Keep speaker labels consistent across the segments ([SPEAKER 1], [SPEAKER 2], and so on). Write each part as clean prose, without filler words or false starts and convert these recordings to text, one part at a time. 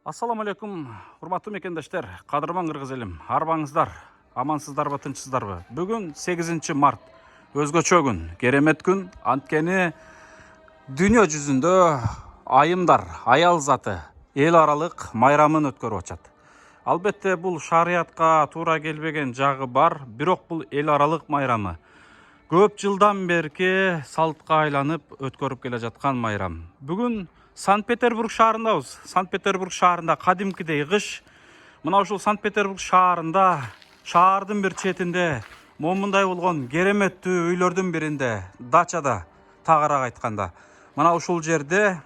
[SPEAKER 1] Ассаламу алейкум, урматтуу мекендештер, кадырман кыргыз элим. Арбаңыздар, амансыздарбы, тынчсыздарбы? Бүгүн 8 март. Өзгөчө күн, керемет күн. Анткени дүйнө жүзүндө айымдар, аял заты эл аралык майрамын өткөрүп атышат. Албетте бул шариятка туура келбеген жагы бар, бирок бул эл аралык майрамы. Көп жылдан берки салтка айланып өткөрүп келе жаткан майрам. Бүгүн Санкт-Петербург шаарындабыз. Санкт-Петербург шаарында кадимкидей кыш. Мына ушул Санкт-Петербург шаарында, шаардын бир четинде момундай болгон кереметтүү үйлөрдүн биринде, дачада, тагыраак айтканда. Мына ушул жерде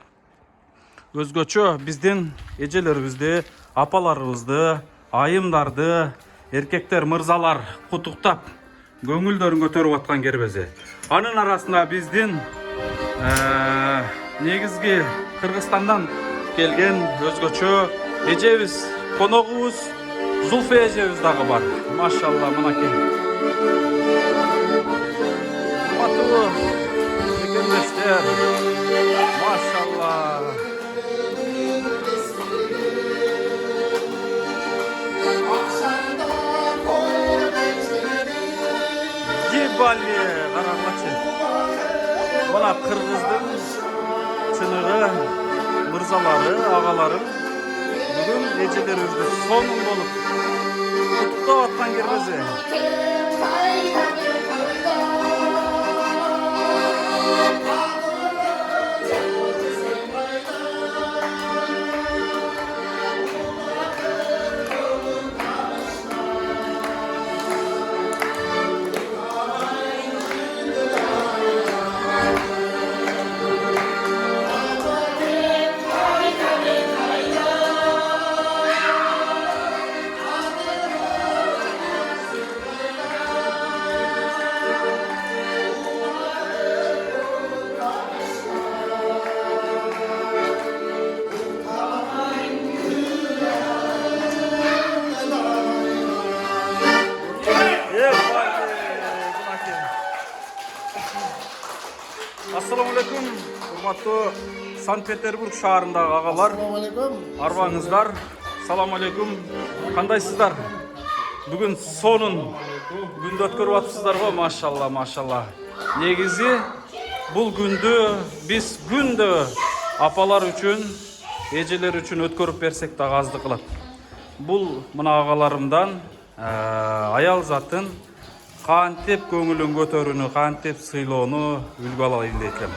[SPEAKER 1] өзгөчө биздин эжелерибизди, апаларыбызды, айымдарды, эркектер, мырзалар куттуктап, көңүлдөрүн көтөрүп аткан кербези. Анын арасында биздин негизги Кыргызстандан келген өзгөчө эжебиз, коногубуз Зулфия эжебиз дагы бар. Машалла, мынакей. Урматтуу мекендештер, машалла. Гибали, караңгычы. Мына кыргыздын чыныгы мырзалары, агаларым бүгүн эжелерибизди сонун болуп куттуктап аткан кербези. Ассаламу алейкум, урматтуу Санкт-Петербург шаарындагы агалар.
[SPEAKER 2] Ассаламу алейкум.
[SPEAKER 1] Арбаңыздар. Салам алейкум. Кандайсыздар? Бүгүн сонун күндү өткөрүп атыпсыздарбы? Машалла, машалла. Негизи бул күндү биз күндө апалар үчүн, эжелер үчүн өткөрүп берсек дагы аздык кылат. Бул мына агаларымдан аял затын кантип көңүлүн көтөрүүнү, кантип сыйлоону үлгү алайын дейт элем.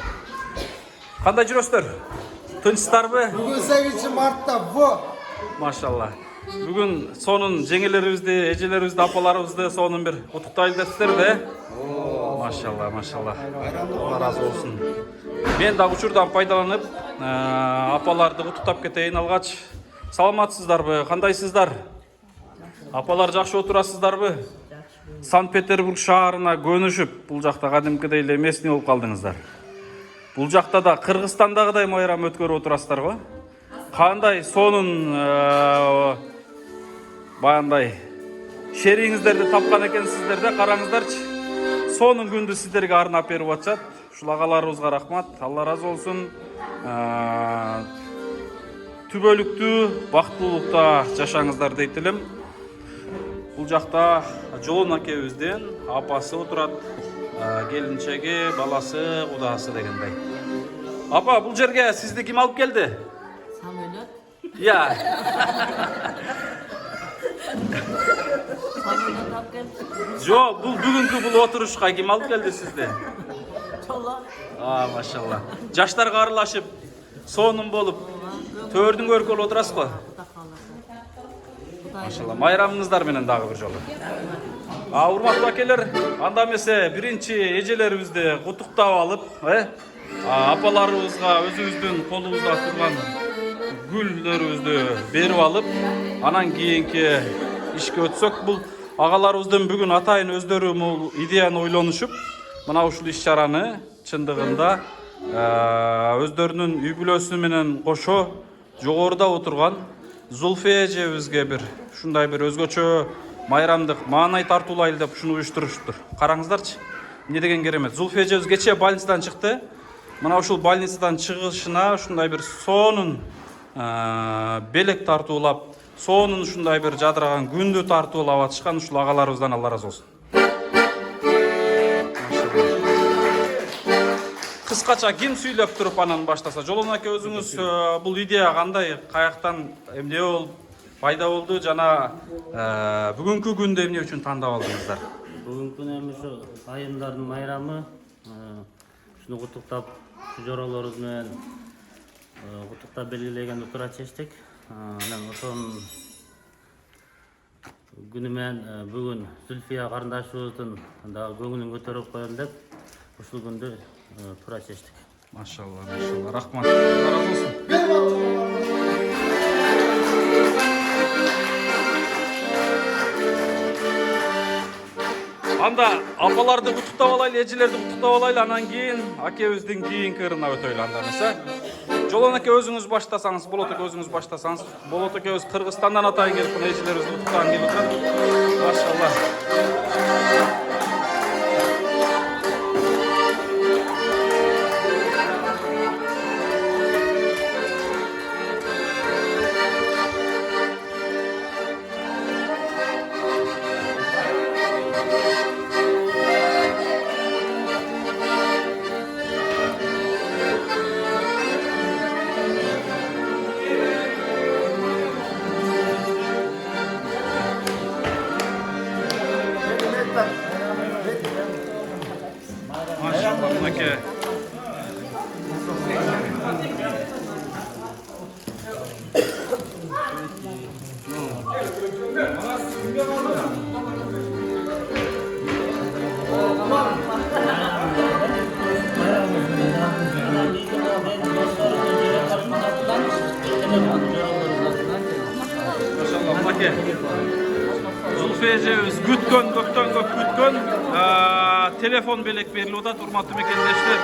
[SPEAKER 1] Кандай жүрөсүздөр? Тынчсыздарбы?
[SPEAKER 2] Бүгін 8 мартта во.
[SPEAKER 1] Машалла. Бүгүн сонун жеңелерибизди, эжелерибизди, апаларыбызды сонун бир куттуктайлы депсиздерби? Машалла, машалла. Алла разы болсун. Мен да учурдан пайдаланып, апаларды куттуктап кетейин алгач. Саламатсыздарбы? Кандайсыздар? Апалар жакшы отурасыздарбы? Санкт-Петербург шаарына көнүшүп, бул жакта кадимкидей эле местный болуп калдыңыздар. Бул жакта да Кыргызстандагыдай майрам өткөрүп отурасыздарбы? Кандай сонун баяндай шериңиздерди тапкан экенсиздер да, караңыздарчы. Сонун күндү сиздерге арнап берип атышат. Ушул агаларыбызга рахмат. Алла разы болсун. Түбөлүктүү, бактылуулукта жашаңыздар дейт элем. Бул жакта Жолон акебиздин апасы отурат, келинчеги, баласы, кудасы дегендей. Апа, бул жерге сизди ким алып келди?
[SPEAKER 3] Самолет.
[SPEAKER 1] Я.
[SPEAKER 3] Самолет алып келди.
[SPEAKER 1] Жок, бул бүгүнкү бул отурушка ким алып келди сизди?
[SPEAKER 3] Чола.
[SPEAKER 1] Машалла. Жаштарга аралашып, сонун болуп, төрдүн көркөлүп отурасыз го? Машалла, майрамыңыздар менен дагы бир жолу. Урматтуу акелер, анда эмесе биринчи эжелерибизди куттуктап алып, апаларыбызга өзүбүздүн колубузда турган гүлдөрүбүздү берип алып, анан кийинки ишке өтсөк, бул агаларыбыздын бүгүн атайын өздөрү бул идеяны ойлонушуп, мына ушул иш-чараны чындыгында өздөрүнүн үй бүлөсү менен кошо жогоруда отурган Зулфия эжебизге бир ушундай бир өзгөчө майрамдык маанай тартуулайлы деп ушуну уюштурушуптур. Караңыздарчы, эмне деген керемет. Зулфия эжебиз кечээ больницадан чыкты. Мына ушул больницадан чыгышына ушундай бир сонун белек тартуулап, соонун ушундай бир жадыраган күндү тартуулап атышкан ушул агаларыбыздан Алла ыраазы болсун. Кыскача ким сүйлөп туруп анан баштаса? Жолон аке, өзүңүз бул идея кандай, каяктан эмне болуп пайда болду жана бүгүнкү күндү эмне үчүн тандап алдыңыздар?
[SPEAKER 4] Бүгүнкү күнү эми ушу айымдардын майрамы, ушуну куттуктап, жоролорубуз менен куттуктап белгилегенди туура чечтик. Анан ошонун күнү менен бүгүн Зүлфия карындашыбыздын дагы көңүлүн көтөрүп коелу деп ушул күндү туура чечтик.
[SPEAKER 1] Машалла, машалла. Рахмат. Разы болсун. Анда апаларды куттуктап алайлы, эжелерди куттуктап алайлы, анан кийин акебиздин кийинки ырына өтөйлү анда эмесе. Жолон аке, өзүңүз баштасаңыз, Болот аке өзүңүз баштасаңыз. Болот акебиз Кыргызстандан атайын келип, мына эжелерибизди куттуктаган келип атат. Машалла. Машалла, аке. Машалла, аке. Зулфия эжебиз көптөн көп күткөн телефон белек берилип атат, урматтуу мекендештер.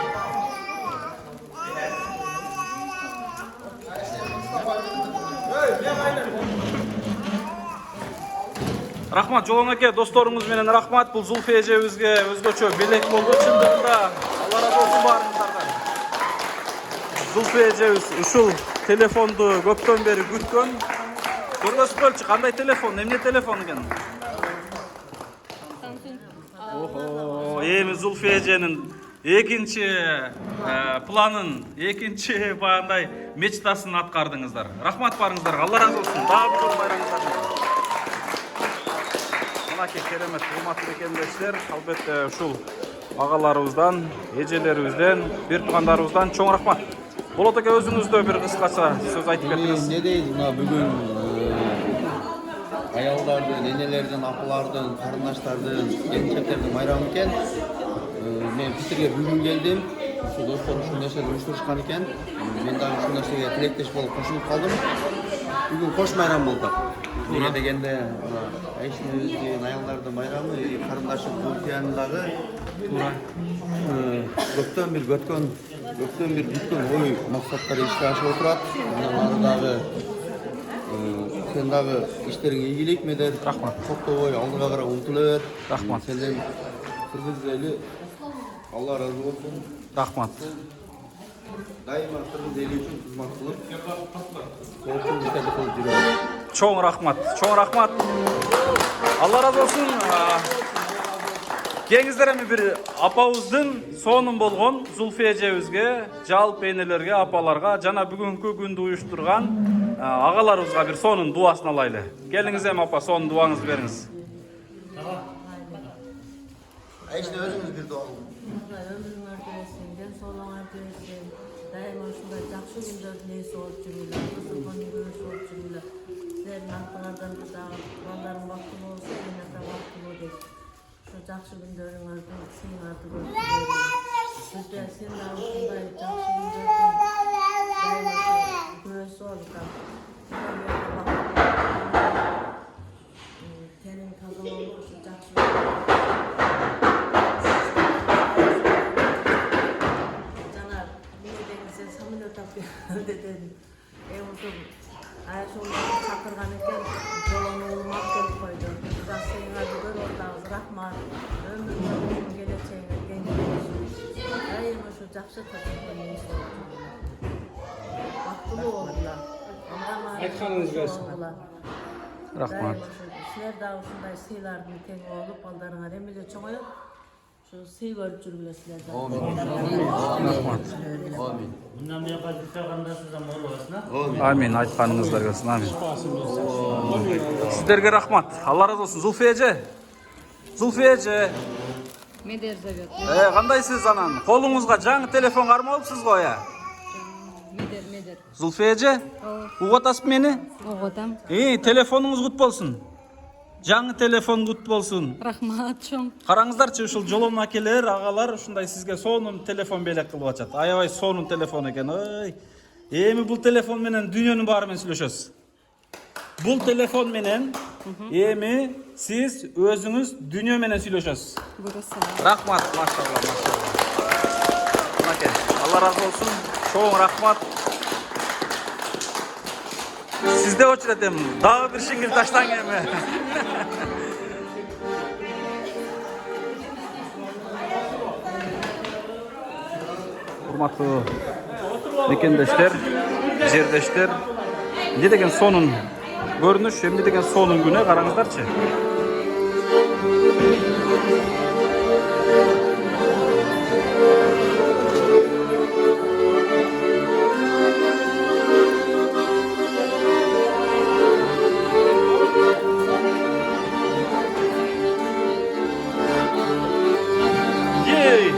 [SPEAKER 1] Рахмат, Жолон аке, досторуңуз менен рахмат. Бул Зулфия эжебизге өзгөчө белек болду. Чындыгында Алла ыраазы болсун баарыңыздардан. Зулфия эжебиз ушул телефонду көптөн бери күткөн. Көргөзүп коелучу, кандай телефон, эмне телефон экен? Охо, эми Зулфия эженин экинчи планын, экинчи баягындай мечтасын аткардыңыздар. Рахмат баарыңыздарга, Алла ыраазы болсун. Дагы бир байрамыңыздар. Мынакей керемет урматтуу мекендештер, албетте ушул агаларыбыздан, эжелерибизден, бир туугандарыбыздан чоң рахмат. Болот аке, өзүңүз да бир кыскача сөз айтып кеттиңиз.
[SPEAKER 5] Не дейт, мына бүгүн аялдардын, энелердин, апалардын, карындаштардын, келинчектердин майрамы экен. Мен Питерге бүгүн келдим. Ушул достор ушул нерсени уюштурушкан экен. Мен дагы ушул нерсеге тилектеш болуп кошулуп калдым. Бүгүн кош майрам болду. Неге дегенде, Айшыныбыздын аялдардын майрамы, карындашым Зулфиянын дагы көптөн бир бүткөн ой максаттары ишке ашып отурат. Анан дагы сен дагы иштериң ийгилик менен рахмат. Токтобой алдыга карай умтула бер.
[SPEAKER 1] Рахмат.
[SPEAKER 5] Сенден кыргыз эли Алла ыраазы болсун.
[SPEAKER 1] Рахмат.
[SPEAKER 5] Дайыма кыргыз эли үчүн кызмат кылып, коопсуз иштерди кылып жүрөбүз.
[SPEAKER 1] Чоң рахмат, чоң рахмат. Алла ыраазы болсун. Кеңиздер эми бир апабыздын сонун болгон Зулфия эжебизге, жалпы энелерге, апаларга жана бүгүнкү күндү уюштурган агаларыбызга бир сонун дубасын алайлы. Келиңиз эми апа, сонун дубаңызды бериңиз.
[SPEAKER 5] Айшын өзүңүз бир дуа кылыңыз.
[SPEAKER 3] Ömrün örtülesin, den solun örtülesin. Daima şunda жақсы күндөрдүн эси болуп жүрүлү, кызылган күнү болуп жүрүлү. Силердин артыңардан да дагы балдарың бактылуу болсо, эне да бактылуу деп. Şu жақсы күндөрүңөрдү сыйыңарды көрүп жүрүлү. Сүрдө сен дагы ушундай жақсы күндөрдүн дайыма күрөсү болуп тениң таза болуп, ушу жақсы dedim. Uzun Ayşe'nin çakırgan eken yolunu olmak gelip koydu. Uzak sayılardı gör oradağız rahmat. Ömrünün geleceğine gençleşmiş. Daima şu jakşı tatlıklı neyse oldu. Baktılı oldular.
[SPEAKER 2] Айтқаныңыз келсін.
[SPEAKER 1] Рахмат.
[SPEAKER 3] Sizler de ушундай сыйлардын тең болуп, балдарыңар эмеле чоңоюп, şu сый көрүп жүргүлө sizler de.
[SPEAKER 1] Рахмат.
[SPEAKER 5] Amin.
[SPEAKER 4] Bundan bir yapar Zülfiye kardeşiniz ama olasın ha.
[SPEAKER 1] Amin. Айтқаныңыздар келсін. Amin. Сіздерге рахмат. Алла разы болсын. Зульфия эже. Зульфия эже.
[SPEAKER 6] Медер зовет.
[SPEAKER 1] Кандайсыз анан? Колуңузга жаңы телефон кармалыпсыз го я.
[SPEAKER 6] Медер.
[SPEAKER 1] Зульфия эже. Угуп атасызбы мени?
[SPEAKER 6] Оғатам.
[SPEAKER 1] Телефонуңуз кут болсун. Жаңы телефон кут болсун.
[SPEAKER 6] Рахмат чоң.
[SPEAKER 1] Караңыздарчы, ушул жолом акелер, агалар ушундай сизге сонун телефон белек кылып атат. Аябай сонун телефон экен. Ой. Эми бул телефон менен дүйнөнүн баары менен сүйлөшөсүз. Бул телефон менен эми сиз өзүңүз дүйнө менен сүйлөшөсүз.
[SPEAKER 6] Бураса.
[SPEAKER 1] Рахмат, машалла, машалла. Мынакей, Алла разы болсун. Чоң рахмат. Сизде очурат эми дагы бир шиңир таштаң эми. Урматтуу мекендештер, жердештер, эмне деген сонун көрүнүш, эмне деген сонун күнө караңыздарчы. Ей!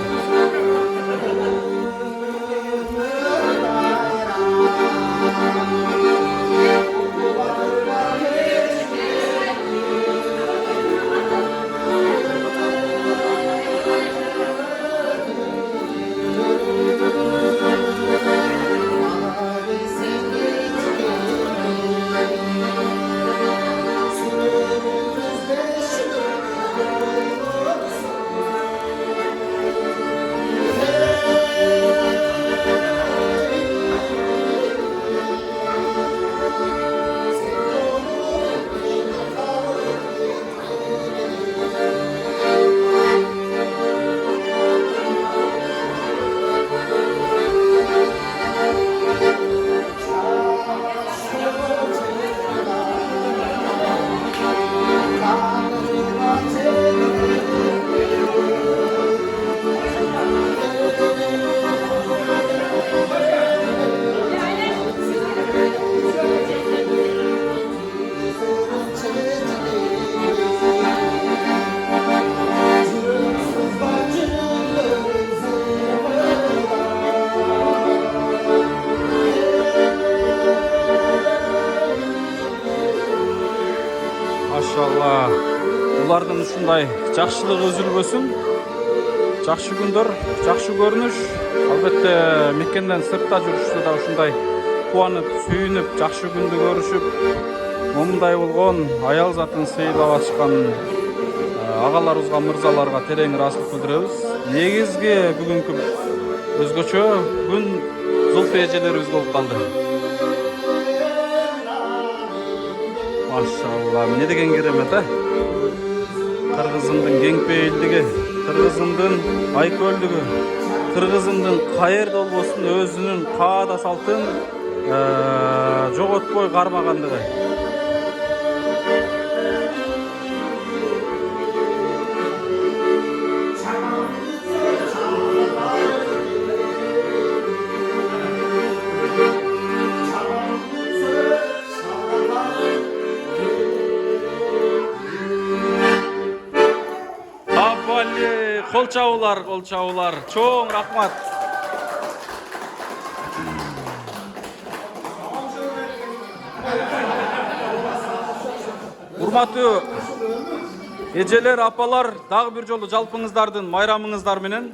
[SPEAKER 1] Maşallah. Ulardan ушундай жакшылык үзүлбөсүн. Жакшы күндөр, жакшы көрүнүш. Албетте мекенден сыртта жүрүштө да ушундай кубанып, сүйүнүп, жакшы күндү көрүшүп, момундай болгон аял затын сыйлап ачкан агаларыбызга, мырзаларга терең ыраазычылык билдиребиз. Негизги бүгүнкү өзгөчө күн Зульфия эжелерибиз болуп калды. Maşallah, ne degen керемет, а? Кыргызымдын кеңпейилдиги, кыргызымдын айкөлдүгү, кыргызымдын каерде болбосун өзүнүн каада салтын жоготпой кармагандыгы. Kol çavular. Çoğun rahmat. Урматтуу эжелер, апалар, дагы бир жолу жалпыңыздардын майрамыңыздар менен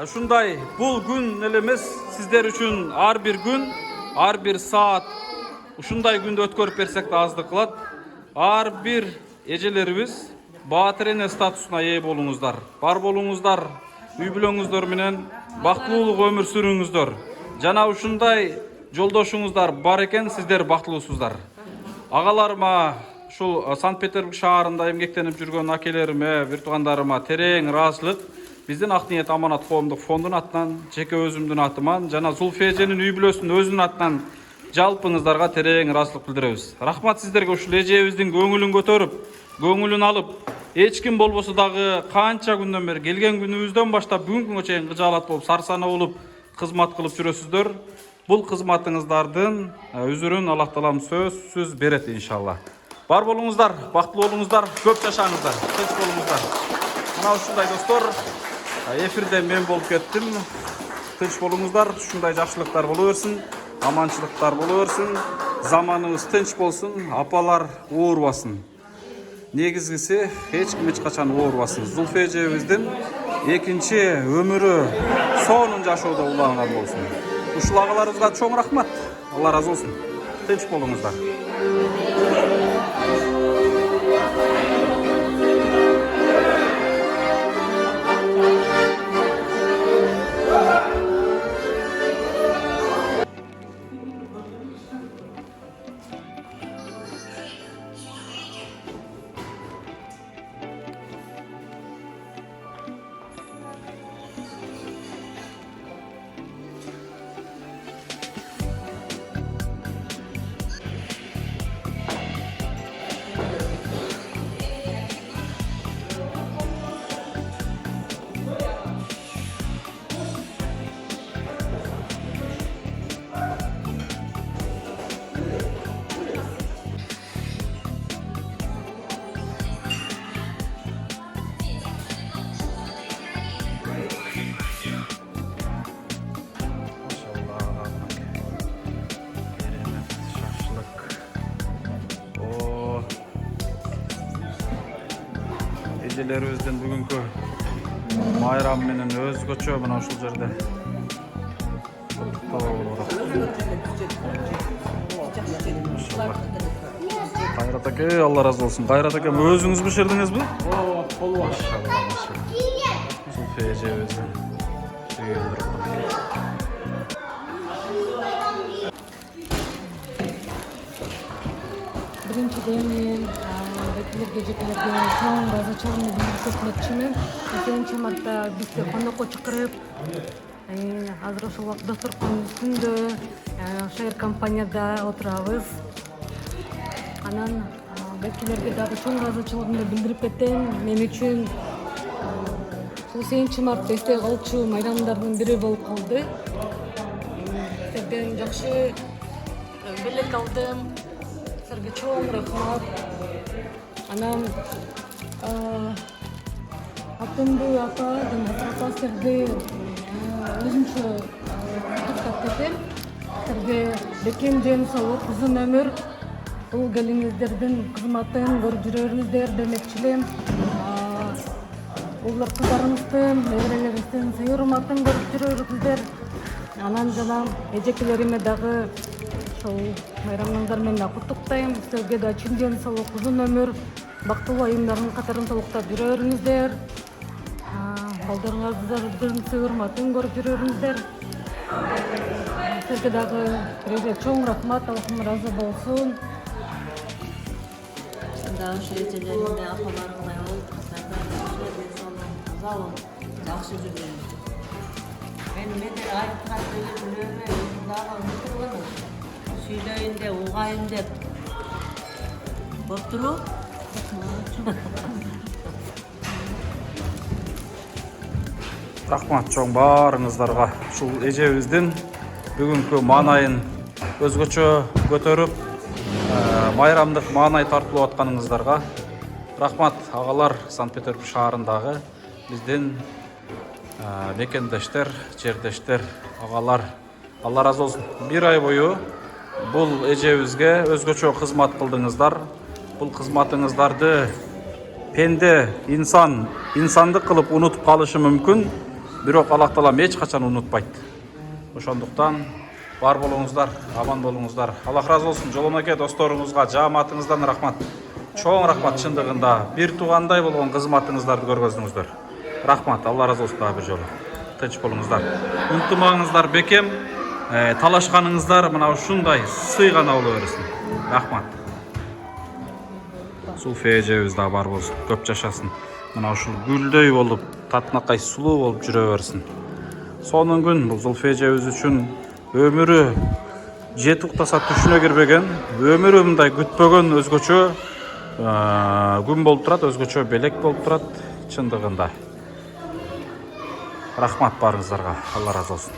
[SPEAKER 1] ушундай бул күн эле эмес, сиздер үчүн ар бир күн, ар бир саат ушундай күндү өткөрүп берсек да аздык кылат. Ар бир эжелерибиз баатыр эне статусуна ээ болуңуздар. Бар болуңуздар, үй бүлөңүздөр менен бактылуулук өмүр сүрүңүздөр. Жана ушундай жолдошуңуздар бар экен, сиздер бактылуусуздар. Агаларыма, ушул Санкт-Петербург шаарында эмгектенип жүргөн акелериме, бир туугандарыма терең ыраазычылык. Биздин Ак Ниет Аманат коомдук фондунун атынан, жеке өзүмдүн атыман, жана Зульфия эженин үй бүлөсүнүн өзүнүн атынан жалпыңыздарга терең ыраазычылык билдиребиз. Рахмат сиздерге ушул эжебиздин көңүлүн көтөрүп, көңүлүн алып, эч ким болбосо дагы канча күндөн бери келген күнүбүздөн баштап бүгүнкү күнгө чейин кыжаалат болуп, сарсана болуп кызмат кылып жүрөсүздөр. Бул кызматыңыздардын үзүрүн Аллах таалам сөзсүз берет иншалла. Бар болуңуздар, бактылуу болуңуздар, көп жашаңыздар, тынч болуңуздар. Мына ушундай достор, эфирде мен болуп кеттим. Тынч болуңуздар, ушундай жакшылыктар боло берсин, аманчылыктар боло берсин, заманыбыз тынч болсун, апалар оорубасын. Негизгиси эч ким эч качан оорубасын. Зульфия эжебиздин экинчи өмүрү сонун жашоодо уланган болсун. Ушул агаларыбызга чоң рахмат. Алла разы болсун. Тынч болуңуздар. Эжелерибиздин бүгүнкү майрамы менен өзгөчө мына ушул жерде куттуктоо болуп атат. Кайрат аке, Алла разы болсун. Кайрат акем, өзүңүз биширдиңизби? Ооба, болбош. Зульфия эжебиздин
[SPEAKER 6] Биринчиден мен векилерге жекелерге чоң ыраазычылыгымды билдирип өтмөкчүмүн. 8-мартта бизди кондокко чакырып, азыр ошол досторкон үстүндө шаар компанияда отурабыз. Анан векилерге дагы чоң ыраазычылыгымды билдирип кетем. Мен үчүн бул 8-март эсте калчу майрамдардын бири болуп калды. Сиздерден жакшы белек алдым. Сизерге чоң рахмат. Анан Атымды апа сиздерди өзүнчө куттуктап кетем. Сизерге бекем ден соолук, узун өмүр, бул келиңиздердин кызматын көрүп жүрөрүңүздөр демекчи элем. Улдар кыздарыңыздын, неберелериңиздин сый урматын көрүп жүрөрүңүздөр. Анан жана эжекелериме дагы ошол майрамыңыздар менен куттуктайм. Сиздерге да чын ден соолук, узун өмүр, бактылуу айымдардын катарын толуктап жүрөрүңүздөр. Балдарыңыздардын сый урматын көрүп жүрөрүңүздөр. Сизерге дагы чоң рахмат, Аллахым разы болсун.
[SPEAKER 3] Дагы ушу эжелериме, апаларыма жакшы жүргөн. Мен медер айткан сөйлөмдөрүмө дагы унутпаган. Сүйлөйүн деп, угайын деп. Боптуру?
[SPEAKER 1] Рахмат чоң барыңыздарга. Ушул эжебиздин бүгүнкү маанайын өзгөчө көтөрүп, майрамдык маанай тартылып атканыңыздарга рахмат. Агалар Санкт-Петербург шаарындагы биздин мекендештер, жердештер, агалар, Алла разы болсун. Бир ай бою бул эжебизге өзгөчө кызмат кылдыңыздар. Бул кызматыңыздарды пенде, инсандык кылып унутуп калышы мүмкүн, бирок Аллах таалам эч качан унутпайт. Ошондуктан бар болуңуздар, аман болуңуздар. Аллах разы болсун. Жолон аке, досторуңузга, жааматыңыздан рахмат. Чоң рахмат, чындыгында бир туугандай болгон кызматыңыздарды көргөздүңүздөр. Рахмат, Алла разы болсун дагы бир жолу. Тынч болуңуздар. Унутмаңыздар бекем, талашканыңыздар мына ушундай сый гана боло берсин. Рахмат. Зульфия эжебиз дагы бар болсун, көп жашасын. Мына ушул гүлдөй болуп, татынакай сулуу болуп жүрө берсин. Сонун күн бул Зульфия эжебиз үчүн өмүрү жети уктаса түшүнө кирбеген, өмүрү мындай күтпөгөн өзгөчө күн болуп турат, өзгөчө белек болуп турат чындыгында. Рахмат барыңыздарга, Алла разы болсун.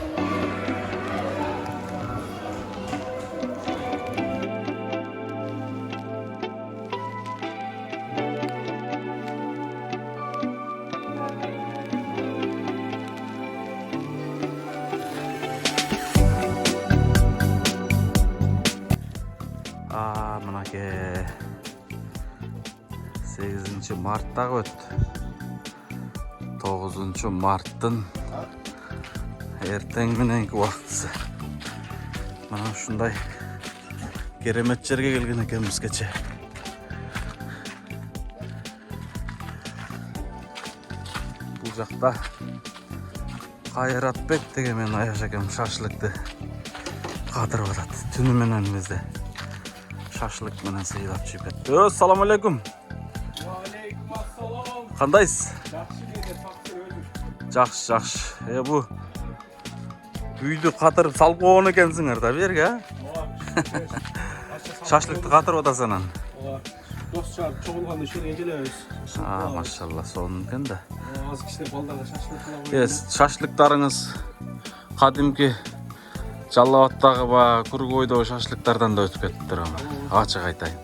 [SPEAKER 1] Мынаке 8 марттагы өттү. 9 марттын эртең мененки убактысы. Мына ушундай керемет жерге келген экенбиз кече. Бул жакта Кайратбек деген мен аяш экем шашлыкты кадырып атат. Түнү менен бизде шашлык менен сыйлап жеп кетти. Ассаламу алейкум. Кандайсыз? Жакшы. Бу үйдү катырып салып койгон экенсиңер да берге, шашлыкты катырып атасың анан.
[SPEAKER 7] Достчар чогулганда ишерге келебиз.
[SPEAKER 1] Машалла, сонун экен да.
[SPEAKER 7] Аз кичине балдарга шашлык кылып коебуз.
[SPEAKER 1] Шашлыктарыңыз кадимки Жалал Абадтагы ба Күргөйдөгү шашлыктардан да өтүп кетиптир аны. Ачык айтайын.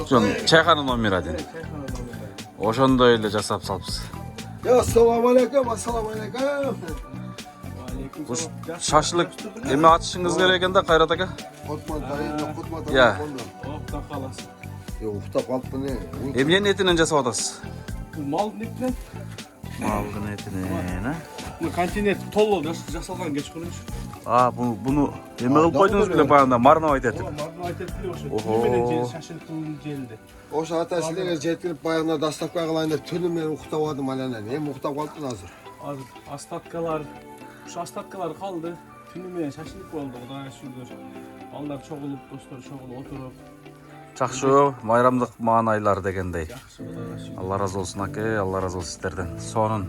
[SPEAKER 1] Жон чайхана номер 1. Ошондой эле жасап салыпсыз.
[SPEAKER 2] Assalamu alaikum, assalamu alaikum.
[SPEAKER 1] Бул шашлык эме ачышыңыз керек экен да, Кайрат ака. Я.
[SPEAKER 7] Оптап каласың.
[SPEAKER 2] Уктап калыппын.
[SPEAKER 1] Эмненин этинен жасап атасыз?
[SPEAKER 7] Малдын этинен.
[SPEAKER 1] Малдын этинен,
[SPEAKER 7] Бул континент толуу жасалган кечкурунчу.
[SPEAKER 1] Буну эме кылып койдуңуз беле баягында маринад этип.
[SPEAKER 7] Маринад этип ошо. Менен жел шашлыктын желинде.
[SPEAKER 2] Ошо ата силерге жетирип баягында доставка кылайын деп түнү менен уктап алдым анан. Эми уктап калыптын азыр.
[SPEAKER 7] Азыр остаткалар калды. Түнү менен шашлык болду. Кудайга шүгүр. Балдар чогулуп, достор чогулуп отуруп.
[SPEAKER 1] Жакшы, майрамдык маанайлар дегендей. Алла разы болсун аке, Алла разы болсун сиздерден. Сонун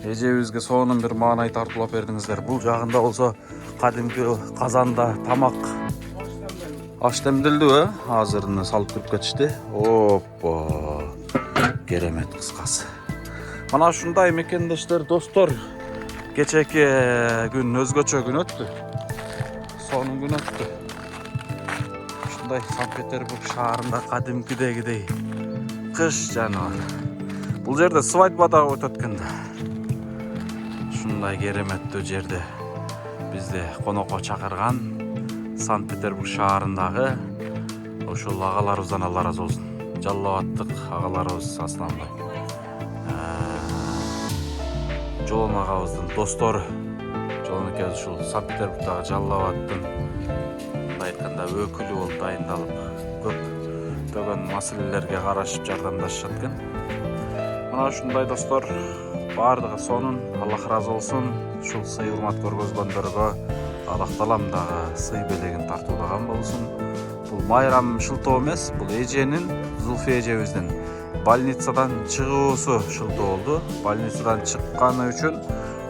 [SPEAKER 1] эжебизге сонун бир маанай тартуулап бердиңиздер. Бул жагында болсо кадимки казанда тамак аш демделди, азырын салып туруп кетишти. Оппо. Керемет кыскасы. Мана ушундай мекендештер, достор. Кечеки күн өзгөчө күн өттү. Сонун күн өттү. Ушундай Санкт-Петербург шаарында кадимкидегидей кыш жаныбар. Бул жерде свадьба да өтөт экен да. Ушундай кереметтүү жерде бизди конокко чакырган Санкт-Петербург шаарындагы ошол агаларыбыздан Алла разы болсун. Жалал Абадтык агаларыбыз Асланбай. Жолон агабыздын достору. Жолон экөөбүз ушул Санкт-Петербургдагы Жалал Абадтын мындай айтканда өкүлү болуп дайындалып, көптөгөн маселелерге карашып жардамдашышат экен. Мына ушундай достор, баардыгы сонун, Аллах разы болсун. Ушул сый урмат көргөзгөндөргө адакталам дагы сый белегин тартуулаган болсун. Бул майрам шылтоо эмес, бул эженин, Зулфия эжебиздин больницадан чыгуусу шылтоо болду. Больницадан чыкканы үчүн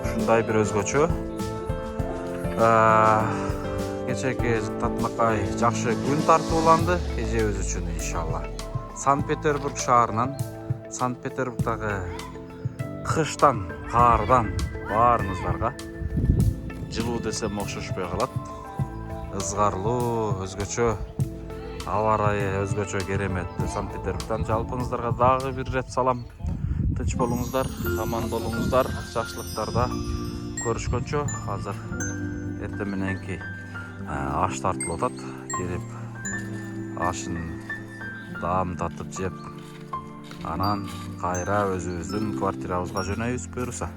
[SPEAKER 1] ушундай бир өзгөчө кечеки татынакай жакшы күн тартууланды эжебиз үчүн иншалла. Санкт-Петербург шаарынан, Санкт-Петербургдагы кыштан, каардан баарыңыздарга жылуу десем окшошпой калат. Ызгарлуу, өзгөчө аба ырайы, өзгөчө кереметтүү Санкт-Петербургдан жалпыңыздарга дагы бир рет салам. Тынч болуңуздар, аман болуңуздар, жакшылыктарда көрүшкөнчө. Азыр эртең мененки аш тартылып атат. Келип ашын даам татып жеп, анан кайра өзүбүздүн квартирабызга жөнөйбүз буюрса.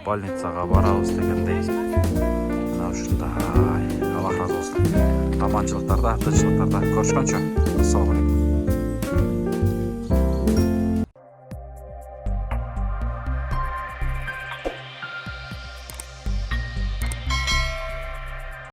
[SPEAKER 1] Больницага барабыз дегендей. Мына ушундай. Алла разы болсун. Аманчылыктарда, тынччылыктарда көрүшкөнчө. Ассаламу алейкум.